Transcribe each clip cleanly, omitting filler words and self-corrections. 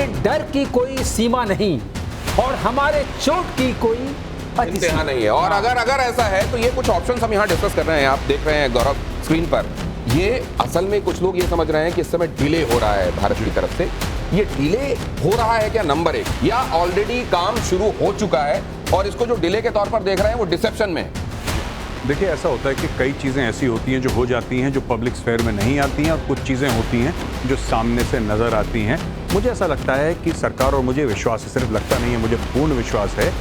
हमें डर की कोई सीमा नहीं और हमारे चोट की कोई इंतहा नहीं है। और अगर ऐसा है तो ये कुछ ऑप्शंस हम यहाँ डिस्कस कर रहे हैं, आप देख रहे हैं गौरव स्क्रीन पर। ये असल में कुछ लोग ये समझ रहे हैं कि इस समय डिले हो रहा है भारत की तरफ से। ये डिले हो रहा है क्या नंबर 1, या ऑलरेडी काम शुरू हो चुका है और इसको जो डिले के तौर पर देख रहे हैं वो डिसेप्शन में है? देखिए, ऐसा होता है कि कई चीज़ें ऐसी होती हैं जो हो जाती हैं, जो पब्लिक स्फेयर में नहीं आती हैं, और कुछ चीज़ें होती हैं जो सामने से नज़र आती हैं। मुझे ऐसा लगता है कि सरकार, और मुझे विश्वास है, सिर्फ लगता नहीं है, मुझे पूर्ण विश्वास है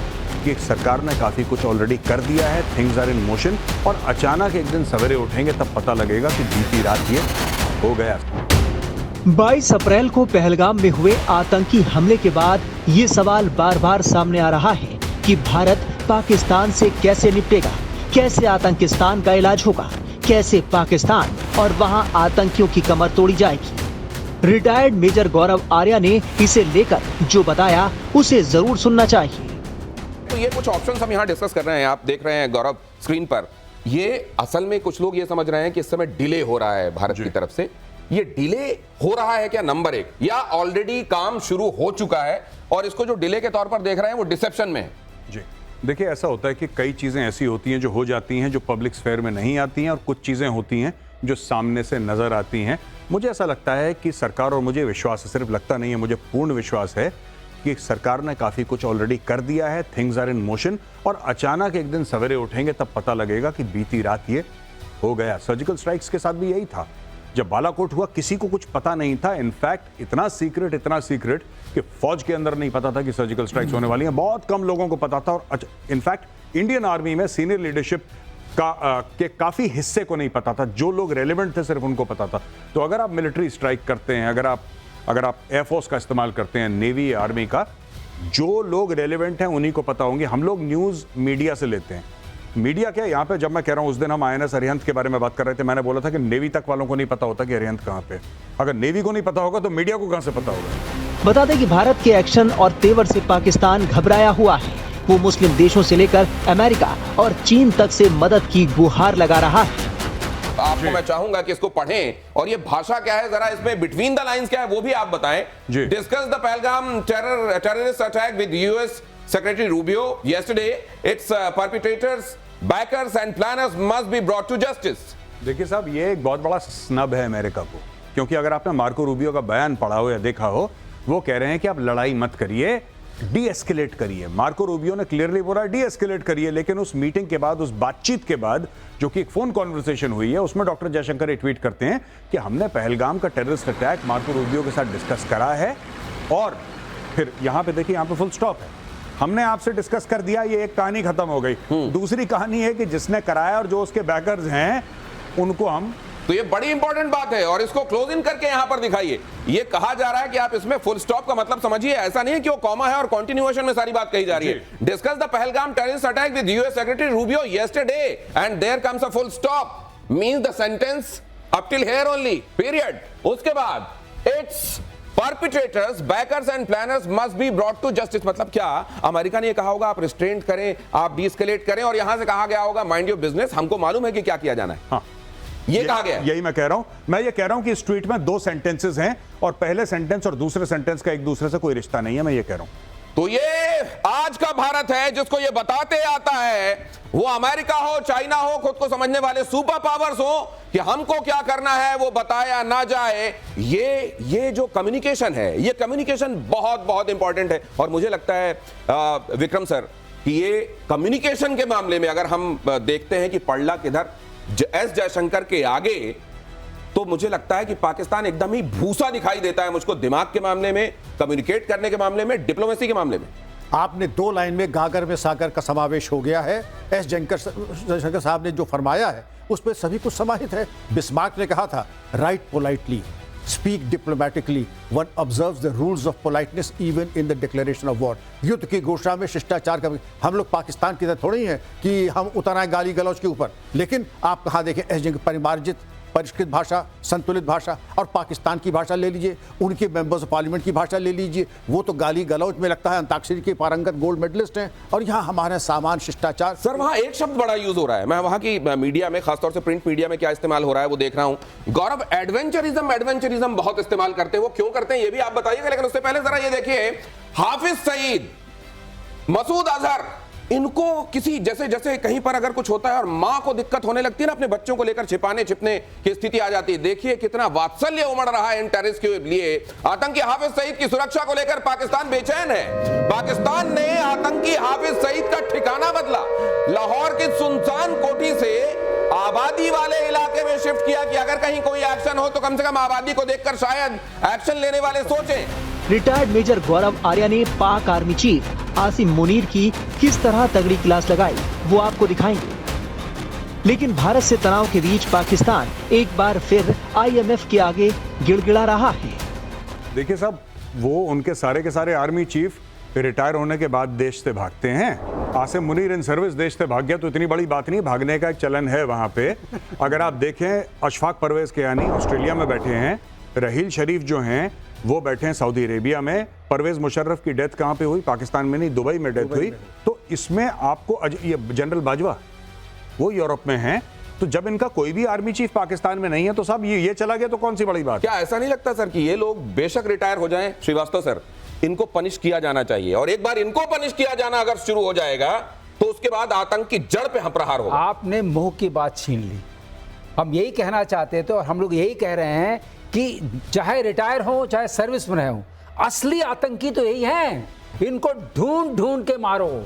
कि सरकार ने काफ़ी कुछ ऑलरेडी कर दिया है। थिंग्स आर इन मोशन, और अचानक एक दिन सवेरे उठेंगे तब पता लगेगा कि बीती रात ये हो गया। 22 अप्रैल को पहलगाम में हुए आतंकी हमले के बाद ये सवाल बार बार सामने आ रहा है कि भारत पाकिस्तान से कैसे निपटेगा, कैसे आतंकिस्तान का इलाज होगा, कैसे पाकिस्तान और वहां आतंकियों की कमर तोड़ी जाएगी। रिटायर्ड मेजर गौरव आर्या ने इसे लेकर जो बताया उसे जरूर सुनना चाहिए। तो ये कुछ ऑप्शंस हम यहाँ डिस्कस कर रहे हैं, आप देख रहे हैं गौरव स्क्रीन पर। ये असल में कुछ लोग ये समझ रहे हैं कि इस समय डिले हो रहा है भारत की तरफ से। ये डिले हो रहा है क्या नंबर 1, या ऑलरेडी काम शुरू हो चुका है और इसको जो डिले के तौर पर देख रहे हैं वो डिसेप्शन में है? जी, देखिए, ऐसा होता है कि कई चीज़ें ऐसी होती हैं जो हो जाती हैं, जो पब्लिक स्फेयर में नहीं आती हैं, और कुछ चीज़ें होती हैं जो सामने से नज़र आती हैं। मुझे ऐसा लगता है कि सरकार, और मुझे विश्वास है, सिर्फ लगता नहीं है, मुझे पूर्ण विश्वास है कि सरकार ने काफ़ी कुछ ऑलरेडी कर दिया है। थिंग्स आर इन मोशन, और अचानक एक दिन सवेरे उठेंगे तब पता लगेगा कि बीती रात ये हो गया। सर्जिकल स्ट्राइक्स के साथ भी यही था। जब बालाकोट हुआ किसी को कुछ पता नहीं था। इनफैक्ट इतना सीक्रेट कि फौज के अंदर नहीं पता था कि सर्जिकल स्ट्राइक्स होने वाली हैं। बहुत कम लोगों को पता था, और इनफैक्ट इंडियन आर्मी में सीनियर लीडरशिप के काफ़ी हिस्से को नहीं पता था। जो लोग रेलिवेंट थे सिर्फ उनको पता था। तो अगर आप मिलिट्री स्ट्राइक करते हैं, अगर आप एयरफोर्स का इस्तेमाल करते हैं, नेवी, आर्मी का, जो लोग रेलिवेंट हैं उन्हीं को पता होंगे। हम लोग न्यूज़ मीडिया से लेते हैं। मीडिया क्या, यहाँ पे जब मैं कह रहा हूँ, उस दिन हम INS अरिहंत के बारे में बात कर रहे थे, मैंने बोला था कि नेवी तक वालों को नहीं पता होता कि अरिहंत कहाँ पे। अगर नेवी को नहीं पता होगा तो मीडिया को कहाँ से पता होगा? बता दें कि भारत के एक्शन और तेवर से पाकिस्तान घबराया हुआ है। वो मुस्लिम देशों से लेकर अमेरिका और चीन तक से मदद की गुहार लगा रहा है। आपको मैं चाहूंगा कि इसको पढ़ें, और ये भाषा क्या है, जरा इसमें बिटवीन द लाइंस क्या है वो भी आप बताएं। Discuss the Pahalgam terrorist attack with US Secretary Rubio yesterday. Its perpetrators, backers and planners must be brought to justice. देखिए साहब, ये एक बहुत बड़ा स्नब है अमेरिका को, क्योंकि अगर आपने मार्को रूबियो का बयान पढ़ा हो या देखा हो, वो कह रहे हैं कि आप लड़ाई मत करिए, डी एस्केलेट करिए। मार्को रूबियो ने क्लियरली बोला डी एस्केलेट करिए, लेकिन उस मीटिंग के बाद, उस बातचीत के बाद, जो कि एक फोन कॉन्वर्सेशन हुई है, उसमें डॉक्टर जयशंकर ट्वीट करते हैं कि हमने पहलगाम का टेररिस्ट अटैक मार्को रूबियो के साथ डिस्कस करा है, और फिर यहाँ पे देखिए, यहाँ पे फुल स्टॉप है। हमने आपसे डिस्कस कर दिया, ये एक कहानी खत्म हो गई। दूसरी कहानी है कि जिसने कराया और जो उसके बैकर्स हैं उनको हम, तो ये बड़ी इंपॉर्टेंट बात है, और इसको क्लोज इन करके यहां पर दिखाइए। ये कहा जा रहा है कि आप इसमें फुल स्टॉप का मतलब समझिए, ऐसा नहीं है कि वो कॉमा है और कंटिन्यूएशन में सारी बात कही जा रही है। Discuss the Pahalgam terrorist attack with US secretary Rubio yesterday and there comes a full stop, means the sentence up till here only, period. उसके बाद it's perpetrators, backers and planners must be brought to justice। मतलब क्या America ने ये कहा होगा आप restraint करें, आप डीएस्केलेट करें, और यहां से कहा गया होगा माइंड योर बिजनेस, हमको मालूम है कि क्या किया जाना है। हाँ, ये कहा गया। यही मैं कह रहा हूं। मैं ये कह रहा हूं कि इस ट्वीट में 2 सेंटेंसेस हैं, और पहले सेंटेंस और दूसरे सेंटेंस का एक दूसरे से कोई रिश्ता नहीं है, मैं ये कह रहा हूं। तो ये आज का भारत है जिसको ये बताते आता है, वो अमेरिका हो, चाइना हो, खुद को समझने वाले सुपर पावर्स हो, कि हमको क्या करना है वो बताया ना जाए। ये जो कम्युनिकेशन है, ये कम्युनिकेशन बहुत बहुत इंपॉर्टेंट है। और मुझे लगता है विक्रम सर कि ये कम्युनिकेशन के मामले में अगर हम देखते हैं कि पड़ला किधर, एस जयशंकर के आगे, तो मुझे लगता है कि पाकिस्तान एकदम ही भूसा दिखाई देता है मुझको, दिमाग के मामले में, कम्युनिकेट करने के मामले में, डिप्लोमेसी के मामले में। आपने 2 लाइन में गागर में सागर का समावेश हो गया है। एस जयशंकर साहब ने जो फरमाया है उस पर सभी कुछ समाहित है। बिस्मार्क ने कहा था, right politely, speak diplomatically, one observes the rules of politeness even in the declaration of war. युद्ध की घोषणा में शिष्टाचार का, हम लोग पाकिस्तान की तरह थोड़ी हैं कि हम उतर आए गाली गलौज के ऊपर। लेकिन आप कहा देखें, एस जयशंकर परिष्कृत भाषा, संतुलित भाषा, और पाकिस्तान की भाषा ले लीजिए, उनके मेंबर्स ऑफ पार्लियामेंट की भाषा ले लीजिए, वो तो गाली गलौज में लगता है अंताक्षरी के पारंगत गोल्ड मेडलिस्ट हैं, और यहाँ हमारे सामान शिष्टाचार। सर वहां एक शब्द बड़ा यूज हो रहा है, मैं वहां की मीडिया में, खासतौर से प्रिंट मीडिया में क्या इस्तेमाल हो रहा है वो देख रहा हूं। गौरव, एडवेंचरिज्म बहुत इस्तेमाल करते हैं, वो क्यों करते हैं ये भी आप बताइएगा, लेकिन उससे पहले जरा ये देखिए, हाफिज सईद, मसूद अजहर, इनको किसी जैसे जैसे कहीं पर अगर कुछ होता है और मां को दिक्कत होने लगती है ना, अपने बच्चों को लेकर छिपाने छिपने की स्थिति आ जाती है। देखिए कितना वात्सल्य उमड़ रहा है इन टेररिस्ट के लिए। आतंकी हाफिज सईद की सुरक्षा को लेकर पाकिस्तान बेचैन है। पाकिस्तान ने आतंकी हाफिज सईद का ठिकाना बदला, लाहौर की सुनसान कोठी से आबादी वाले इलाके में शिफ्ट किया कि अगर कहीं कोई एक्शन हो तो कम से कम आबादी को देखकर शायद एक्शन लेने वाले सोचें। रिटायर्ड मेजर गौरव आर्या ने पाक आर्मी चीफ आसिम मुनीर की किस तरह तगड़ी क्लास लगाई वो आपको दिखाएंगे। लेकिन भारत से तनाव के बीच पाकिस्तान एक बार फिर IMF के आगे गिड़गिड़ा रहा है। देखिए साहब, वो उनके सारे के सारे आर्मी चीफ रिटायर होने के बाद देश से भागते हैं। आसिम मुनीर इन सर्विस देश से भाग गया तो इतनी बड़ी बात नहीं, भागने का एक चलन है वहां पे। अगर आप देखें, अशफाक परवेज कियानी ऑस्ट्रेलिया में बैठे हैं, रहील शरीफ जो हैं वो बैठे हैं सऊदी अरेबिया में, परवेज मुशर्रफ की डेथ कहां पे हुई? पाकिस्तान में नहीं, दुबई में डेथ हुई। तो इसमें आपको ये जनरल बाजवा वो यूरोप में हैं। तो जब इनका कोई भी आर्मी चीफ पाकिस्तान में नहीं है तो साहब ये चला गया तो कौन सी बड़ी बात? क्या ऐसा नहीं लगता सर कि ये लोग बेशक रिटायर हो जाएं, श्रीवास्तव सर, इनको पनिश किया जाना चाहिए, और एक बार इनको पनिश किया जाना अगर शुरू हो जाएगा तो उसके बाद आतंक की जड़ पे हम प्रहार होगा। आपने मुंह की बात छीन ली। हम यही कहना चाहते थे और हम लोग यही कह रहे हैं कि चाहे रिटायर हो चाहे सर्विस में रहे हो, असली आतंकी तो यही हैं। इनको ढूंढ ढूंढ के मारो,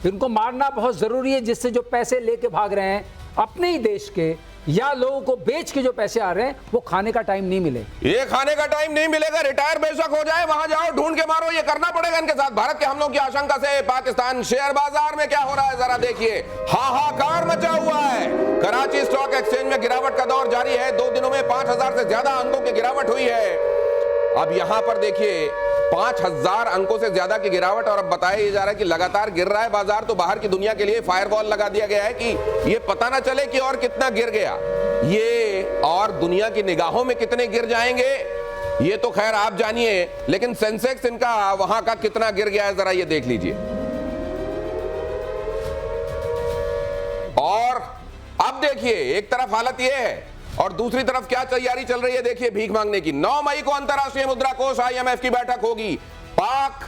इनको मारना बहुत जरूरी है, जिससे जो पैसे लेके भाग रहे हैं अपने ही देश के या लोगों को बेच के जो पैसे आ रहे हैं वो खाने का टाइम नहीं मिले। ये खाने का टाइम नहीं मिलेगा, रिटायर बेशक हो जाए, वहां जाओ ढूंढ के मारो, ये करना पड़ेगा इनके साथ। भारत के हमलों की आशंका से पाकिस्तान शेयर बाजार में क्या हो रहा है जरा देखिए, हाहाकार मचा हुआ है। कराची स्टॉक एक्सचेंज में गिरावट का दौर जारी है, 2 दिनों में 5000 से ज्यादा अंकों की गिरावट हुई है। अब यहां पर देखिए 5000 अंकों से ज्यादा की गिरावट, और अब बताया जा रहा है कि लगातार गिर रहा है बाजार। तो बाहर की दुनिया के लिए फायरवॉल लगा दिया गया है कि ये पता ना चले कि और कितना गिर गया, ये और दुनिया की निगाहों में कितने गिर जाएंगे ये तो खैर आप जानिए, लेकिन सेंसेक्स इनका वहां का कितना गिर गया है जरा ये देख लीजिए। और अब देखिए एक तरफ हालत ये है और दूसरी तरफ क्या तैयारी चल रही है, देखिए भीख मांगने की। 9 मई को अंतरराष्ट्रीय मुद्रा कोष IMF की बैठक होगी। पाक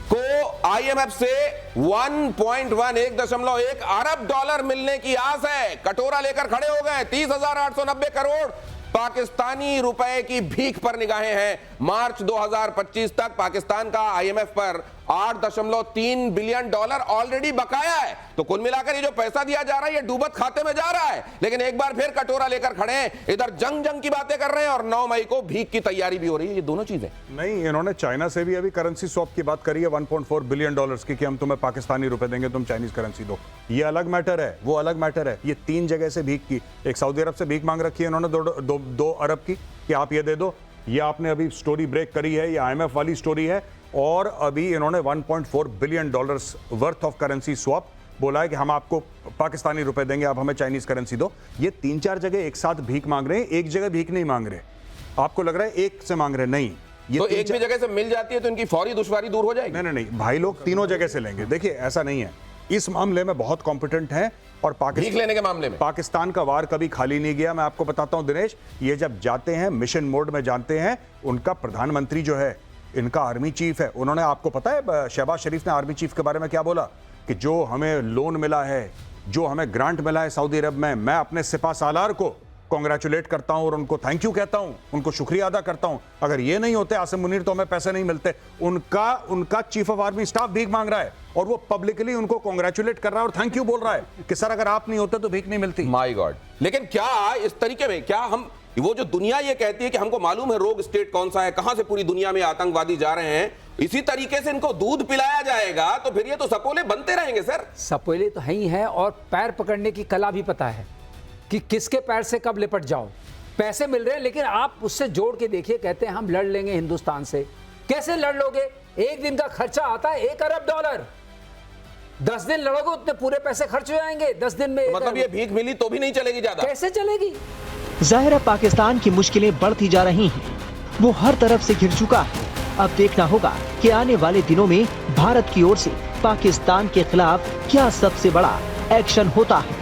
को IMF से 1.1 अरब डॉलर मिलने की आस है। कटोरा लेकर खड़े हो गए। 30,890 करोड़ पाकिस्तानी रुपए की भीख पर निगाहें हैं। मार्च 2025 तक पाकिस्तान का IMF पर 8.3 बिलियन डॉलर ऑलरेडी बकाया है। तो कुल मिलाकर ये जो पैसा दिया जा रहा है ये डूबत खाते में जा रहा है। लेकिन एक बार फिर कटोरा लेकर खड़े हैं, इधर जंग की बातें कर रहे हैं और 9 मई को भीख की तैयारी भी हो रही है। ये दोनों चीजें नहीं, इन्होंने चाइना से भी अभी करेंसी स्वैप की बात करी है 1.4 बिलियन डॉलर्स की, कि हम तुम्हें पाकिस्तानी रुपए देंगे, तुम चाइनीज करेंसी दो। ये अलग मैटर है, वो अलग मैटर है। ये 3 जगह से भीख की, एक सऊदी अरब से भीख मांग रखी है इन्होंने 2 अरब की कि आप ये दे दो। ये आपने अभी स्टोरी ब्रेक करी है, ये IMF वाली स्टोरी है। और अभी इन्होंने 1.4 billion dollars worth of currency swap बोला है कि हम आपको पाकिस्तानी रुपए देंगे, आप हमें चाइनीज करेंसी दो। ये 3-4 जगह एक साथ भीख मांग रहे हैं, एक जगह भीख नहीं मांग रहे। आपको लग रहा है एक से मांग रहे, नहीं। ये तो एक भी जगह से मिल जाती है तो इनकी फौरी दुश्वारी दूर हो जाएगी। नहीं, भाई लोग तीनों जगह से लेंगे। देखिए ऐसा नहीं है, इस मामले में बहुत कॉम्पिटेंट है। और भीख लेने के मामले में पाकिस्तान का वार कभी खाली नहीं गया। मैं आपको बताता हूं दिनेश, ये जब जाते हैं मिशन मोड में जानते हैं, उनका प्रधानमंत्री जो है, इनका आर्मी चीफ है, उन्होंने, आपको पता है शहबाज शरीफ ने आर्मी चीफ के बारे में क्या बोला कि जो हमें लोन मिला है, जो हमें ग्रांट मिला है सऊदी अरब में, मैं अपने सिपा सालार को कॉन्ग्रेचुलेट करता हूं और उनको थैंक यू कहता हूं, उनको शुक्रिया अदा करता हूं। अगर ये नहीं होते आसिम मुनीर तो हमें पैसे नहीं मिलते। उनका चीफ ऑफ आर्मी स्टाफ भीख मांग रहा है और वो पब्लिकली उनको कॉन्ग्रेचुलेट कर रहा है और थैंक यू बोल रहा है कि सर अगर आप नहीं होते तो भीख नहीं मिलती। My God. लेकिन क्या इस तरीके में, क्या हम, वो जो दुनिया ये कहती है कि हमको मालूम है रोग स्टेट कौन सा है, कहां से पूरी दुनिया में आतंकवादी जा रहे हैं, इसी तरीके से इनको दूध पिलाया जाएगा तो फिर ये तो सपोले बनते रहेंगे सर। सपोले तो है ही है, और पैर पकड़ने की कला भी पता है कि किसके पैर से कब लिपट जाओ। पैसे मिल रहे हैं लेकिन आप उससे जोड़ के देखिए, कहते हैं हम लड़ लेंगे हिंदुस्तान से। कैसे लड़ लोगे? एक दिन का खर्चा आता है 1 अरब डॉलर। 10 दिन लड़ोगे उतने पूरे पैसे खर्च हो जाएंगे 10 दिन में। तो मतलब ये भीख मिली तो भी नहीं चलेगी ज्यादा? कैसे चलेगी? जाहिर है पाकिस्तान की मुश्किलें बढ़ती जा रही हैं। वो हर तरफ से घिर चुका है। अब देखना होगा कि आने वाले दिनों में भारत की ओर से पाकिस्तान के खिलाफ क्या सबसे बड़ा एक्शन होता है।